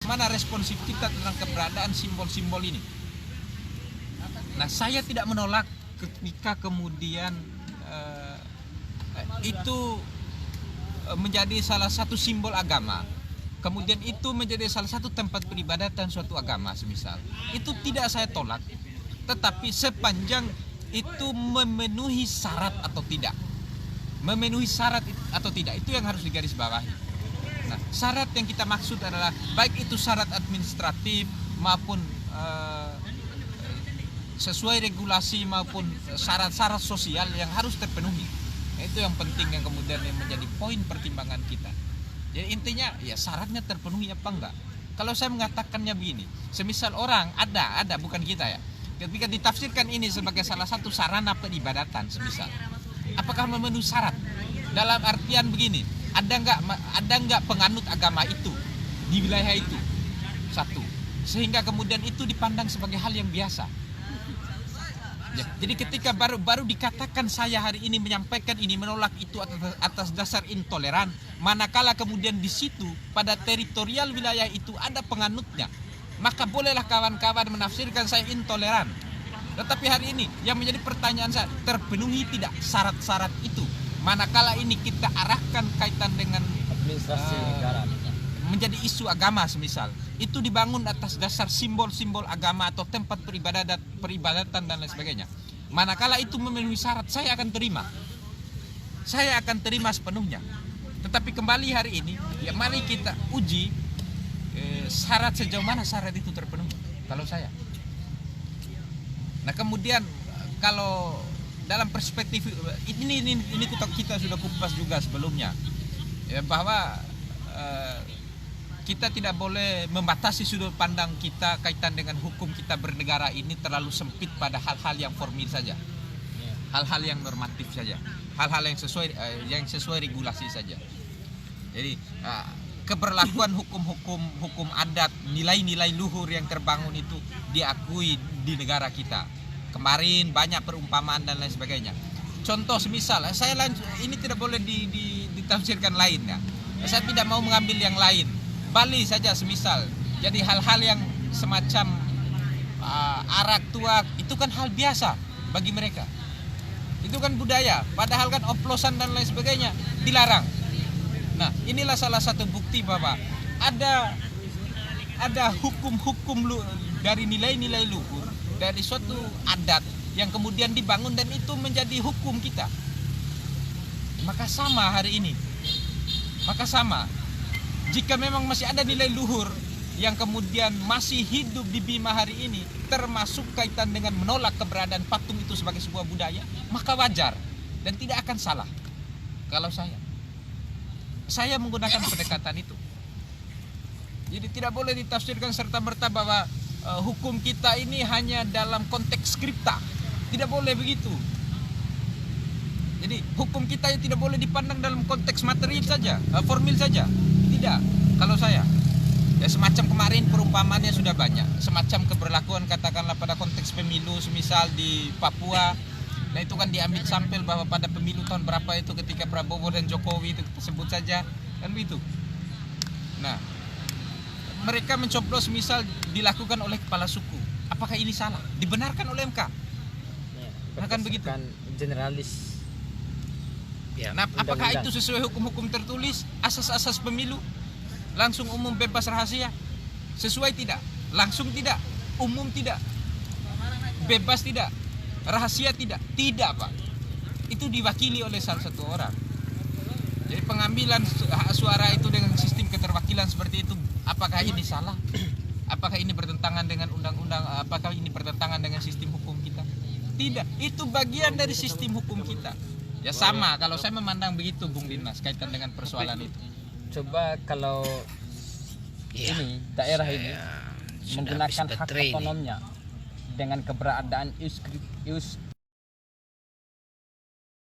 Mana responsif kita tentang keberadaan simbol-simbol ini? Nah, saya tidak menolak ketika kemudian itu menjadi salah satu simbol agama. Kemudian itu menjadi salah satu tempat peribadatan suatu agama semisal. Itu tidak saya tolak. Tetapi sepanjang itu memenuhi syarat atau tidak. Memenuhi syarat atau tidak, itu yang harus digarisbawahi. Nah, syarat yang kita maksud adalah baik itu syarat administratif maupun sesuai regulasi maupun syarat-syarat sosial yang harus terpenuhi. Nah, itu yang penting yang kemudian yang menjadi poin pertimbangan kita. Jadi intinya ya syaratnya terpenuhi apa enggak. Kalau saya mengatakannya begini, semisal orang ada bukan kita ya. Ketika ditafsirkan ini sebagai salah satu sarana peribadatan semisal, apakah memenuhi syarat? Dalam artian begini, ada enggak penganut agama itu di wilayah itu? Satu. Sehingga kemudian itu dipandang sebagai hal yang biasa. Ya, jadi ketika baru dikatakan saya hari ini menyampaikan ini menolak itu atas dasar intoleran, manakala kemudian di situ pada teritorial wilayah itu ada penganutnya, maka bolehlah kawan-kawan menafsirkan saya intoleran. Tetapi hari ini yang menjadi pertanyaan saya, terpenuhi tidak syarat-syarat itu? Manakala ini kita arahkan kaitan dengan administrasi negara, menjadi isu agama semisal, itu dibangun atas dasar simbol-simbol agama atau tempat peribadatan dan lain sebagainya. Manakala itu memenuhi syarat, saya akan terima. Saya akan terima sepenuhnya. Tetapi kembali hari ini, ya mari kita uji syarat sejauh mana syarat itu terpenuhi. Kalau saya. Nah kemudian kalau dalam perspektif ini kita sudah kupas juga sebelumnya, ya, bahwa kita tidak boleh membatasi sudut pandang kita kaitan dengan hukum kita bernegara ini terlalu sempit pada hal-hal yang formil saja, hal-hal yang normatif saja, hal-hal yang sesuai regulasi saja. Jadi keberlakuan hukum adat, nilai-nilai luhur yang terbangun itu diakui di negara kita. Kemarin banyak perumpamaan dan lain sebagainya. Contoh semisal, ini tidak boleh ditafsirkan lain ya. Saya tidak mau mengambil yang lain. Bali saja semisal. Jadi hal-hal yang semacam arak tuak itu kan hal biasa bagi mereka. Itu kan budaya. Padahal kan oplosan dan lain sebagainya dilarang. Nah, inilah salah satu bukti bahwa ada hukum-hukum dari nilai-nilai luhur dari suatu adat yang kemudian dibangun dan itu menjadi hukum kita. Maka sama hari ini. Maka sama. Jika memang masih ada nilai luhur yang kemudian masih hidup di Bima hari ini, termasuk kaitan dengan menolak keberadaan patung itu sebagai sebuah budaya, maka wajar dan tidak akan salah. Kalau saya menggunakan pendekatan itu. Jadi tidak boleh ditafsirkan serta-merta bahwa hukum kita ini hanya dalam konteks skripta. Tidak boleh begitu. Jadi hukum kita tidak boleh dipandang dalam konteks material saja, formil saja. Tidak, kalau saya ya semacam kemarin perumpamaannya sudah banyak. Semacam keberlakuan katakanlah pada konteks pemilu semisal di Papua. Nah itu kan diambil sampel bahwa pada pemilu tahun berapa itu ketika Prabowo dan Jokowi itu sebut saja kan begitu. Nah mereka mencoblos misal dilakukan oleh kepala suku. Apakah ini salah? Dibenarkan oleh MK? Ya, akan begitu. Generalis. Ya, nah, apakah itu sesuai hukum-hukum tertulis, asas-asas pemilu, langsung umum bebas rahasia? Sesuai tidak? Langsung tidak? Umum tidak? Bebas tidak? Rahasia tidak? Tidak Pak. Itu diwakili oleh salah satu orang. Jadi pengambilan hak suara itu dengan sistem keterwakilan seperti itu, apakah ini salah? Apakah ini bertentangan dengan undang-undang? Apakah ini bertentangan dengan sistem hukum kita? Tidak, itu bagian dari sistem hukum kita. Ya sama, kalau saya memandang begitu Bung Dinas kaitan dengan persoalan itu. Coba kalau ini daerah ini menggunakan hak otonomnya dengan keberadaan